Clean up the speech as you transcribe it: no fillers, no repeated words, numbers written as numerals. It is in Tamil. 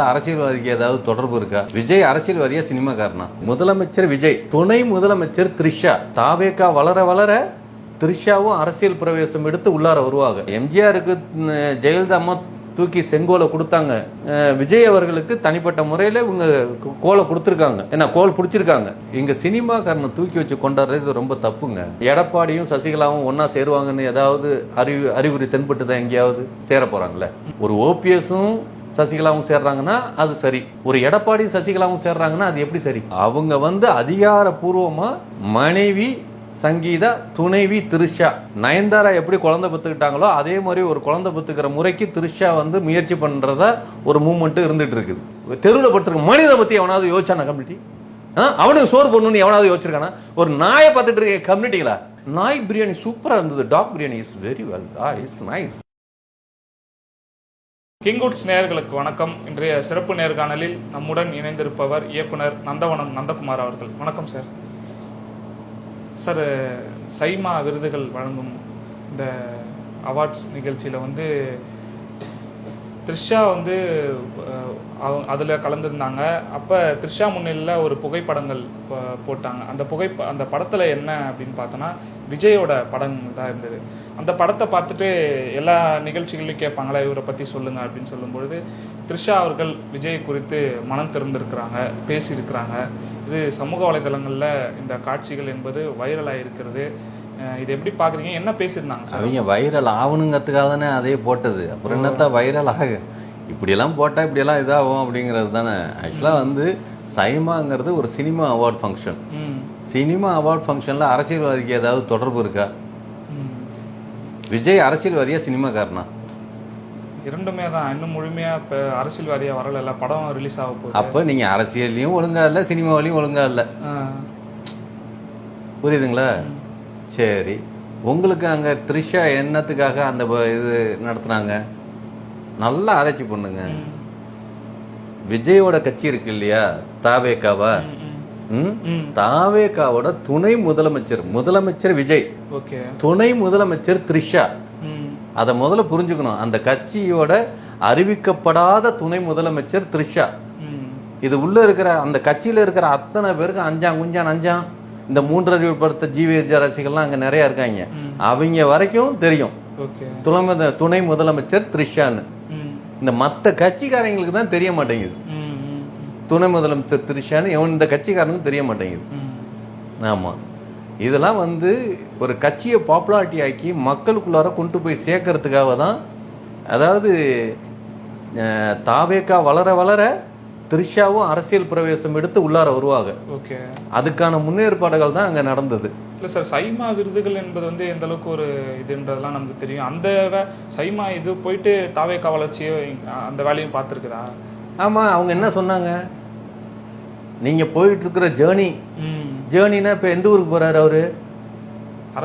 அரசியல்வாதிக்கு ஏதாவது தொடர்பு இருக்கா? விஜய் அரசியல்வாதியா சினிமாக்காரனா? முதலமைச்சர் விஜய், துணை முதலமைச்சர் த்ரிஷா. தாவேகா வளர வளர த்ரிஷாவும் அரசியல் பிரவேசம் எடுத்து உள்ளார வருவாங்க. எம்ஜிஆருக்கு ஜெயலலிதா அம்மா தூக்கி செங்கோலை கொடுத்தாங்க. விஜய் அவர்களுக்கு தனிப்பட்ட முறையில் இவங்க கோலை கொடுத்துருக்காங்க. ஏன்னா கோல் பிடிச்சிருக்காங்க. இங்க சினிமாக்காரனை தூக்கி வச்சு கொண்டாடுறது ரொம்ப தப்புங்க. எடப்பாடியும் சசிகலாவும் ஒன்னா சேருவாங்கன்னு ஏதாவது அறிகுறி தென்பட்டு தான் எங்கேயாவது சேர போறாங்களே. ஒரு ஓபிஎஸும் சசிகலாவும் சேர்றாங்கன்னா அது சரி. ஒரு எடப்பாடி சசிகலாவும் சேர்றாங்கன்னா அது எப்படி சரி? அவங்க அதிகாரப்பூர்வமா மனைவி சங்கீதா, துணைவி த்ரிஷா. நயன்தாரா எப்படி குழந்தை பெற்றுக்கிட்டாங்களோ அதே மாதிரி ஒரு குழந்தை பெற்றுக்கிற முறைக்கு த்ரிஷா முயற்சி பண்றதா ஒரு மூவ்மெண்ட் இருந்துட்டு இருக்குது. தெருவில் படுத்துருக்க மனித பத்தி எவனாவது யோசிச்சானா? கம்யூனிட்டி அவனுக்கு சோறு போடணும்னு எவனாவது யோசிச்சிருக்கானா? ஒரு நாயை பார்த்துட்டு இருக்க கம்யூனிட்டிகளா? நாய் பிரியாணி சூப்பரா இருந்தது. Dog biryani is very well, is nice. கிங்குட்ஸ் நேயர்களுக்கு வணக்கம். இன்றைய சிறப்பு நேர்காணலில் நம்முடன் இணைந்திருப்பவர் இயக்குனர் நந்தவனம் நந்தகுமார் அவர்கள். வணக்கம் சார். சார், சைமா விருதுகள் வழங்கும் இந்த அவார்ட்ஸ் நிகழ்ச்சியில் த்ரிஷா அதில் கலந்துருந்தாங்க. அப்போ த்ரிஷா முன்னிலையில் ஒரு புகைப்படங்கள் போட்டாங்க. அந்த படத்தில் என்ன அப்படின்னு பார்த்தோன்னா விஜயோட படம் தான் இருந்தது. அந்த படத்தை பார்த்துட்டு எல்லா நிகழ்ச்சிகளையும் கேட்பாங்களா, இவரை பற்றி சொல்லுங்கள் அப்படின்னு சொல்லும்பொழுது த்ரிஷா அவர்கள் விஜய் குறித்து மனம் திறந்திருக்கிறாங்க, பேசியிருக்கிறாங்க. இது சமூக வலைதளங்களில் இந்த காட்சிகள் என்பது வைரலாக இருக்கிறது. இது எப்படி பார்க்குறீங்க? என்ன பேசியிருந்தாங்க சார்? அவங்க வைரல் ஆகணுங்கிறதுக்காக தானே அதே போட்டது. அப்புறம் என்னத்தான் வைரல் ஆக இப்படியெல்லாம் போட்டால் இப்படியெல்லாம் இதாகும் அப்படிங்கிறது தானே. ஆக்சுவலாக சைமாங்கிறது ஒரு cinema award function. Cinema award ஃபங்க்ஷனில் அரசியல்வாதிக்கு ஏதாவது தொடர்பு இருக்கா? விஜய் அரசியல்வாதியா சினிமாக்காரனா? இரண்டுமே தான். இன்னும் முழுமையாக இப்போ அரசியல்வாதியாக வரல. படம் ரிலீஸ் ஆக போகுது. அப்போ நீங்கள் அரசியல்லையும் ஒழுங்கா இல்லை, சினிமாவிலையும் ஒழுங்கா இல்லை. புரியுதுங்களா? சரி, உங்களுக்கு அங்கே த்ரிஷா என்னத்துக்காக அந்த இது நடத்துனாங்க? நல்லா ஆராய்ச்சி பண்ணுங்க. விஜயோட கட்சி இருக்கு இல்லையா, தாவேகாவா? தாவேகாவோட துணை முதலமைச்சர் விஜய், துணை முதலமைச்சர் த்ரிஷா. அதை முதல்ல புரிஞ்சுக்கணும். அந்த கட்சியோட அறிவிக்கப்படாத துணை முதலமைச்சர் த்ரிஷா. இது உள்ள இருக்கிற அந்த கட்சியில இருக்கிற அத்தனை பேருக்கு அஞ்சாம் இந்த மூன்றறிவுப்படுத்த ஜீவித ரசிகள்லாம் அங்க நிறைய இருக்காங்க. அவங்க வரைக்கும் தெரியும் துணை முதலமைச்சர் த்ரிஷான்னு. இந்த மற்ற கட்சிக்காரங்களுக்கு தான் தெரிய மாட்டேங்குது துணை முதலமைச்சர் த்ரிஷான்னு. இந்த கட்சிக்காரனுக்கு தெரிய மாட்டேங்குது. ஆமா, இதெல்லாம் ஒரு கட்சியை பாப்புலாரிட்டி ஆக்கி மக்களுக்குள்ளார கொண்டு போய் சேர்க்கறதுக்காக தான். அதாவது தாவேகா வளர வளர த்ரிஷாவும் அரசியல் பிரவேசம் எடுத்து உள்ளார வருவாங்க. அதுக்கான முன்னேற்பாடுகள் தான் அங்க நடந்தது. இல்லை சார், சைமா விருதுகள் என்பது எந்த அளவுக்கு ஒரு இதுன்றதெல்லாம் நமக்கு தெரியும். அந்த சைமா இது போயிட்டு தாவேகா வளர்ச்சியோ அந்த வேலையும் பார்த்துருக்குதா? ஆமா, அவங்க என்ன சொன்னாங்க? நீங்க போயிட்டு இருக்கிற ஜேர்னினா இப்ப எந்த ஊருக்கு போறாரு அவரு?